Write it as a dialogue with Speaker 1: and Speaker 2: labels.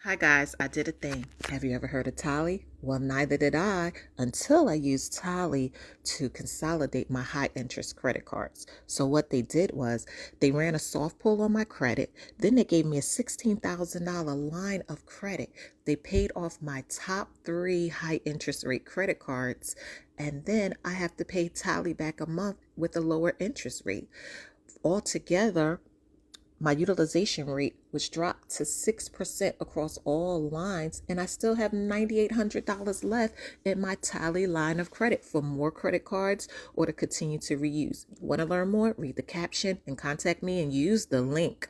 Speaker 1: Hi guys, I did a thing. Have you ever heard of Tally? Well, neither did I until I used Tally to consolidate my high interest credit cards. So what they did was they ran a soft pull on my credit. Then they gave me a $16,000 line of credit. They paid off my top three high interest rate credit cards. And then I have to pay Tally back a month with a lower interest rate. Altogether, my utilization rate was dropped to 6% across all lines, and I still have $9,800 left in my Tally line of credit for more credit cards or to continue to reuse. Want to learn more? Read the caption and contact me and use the link.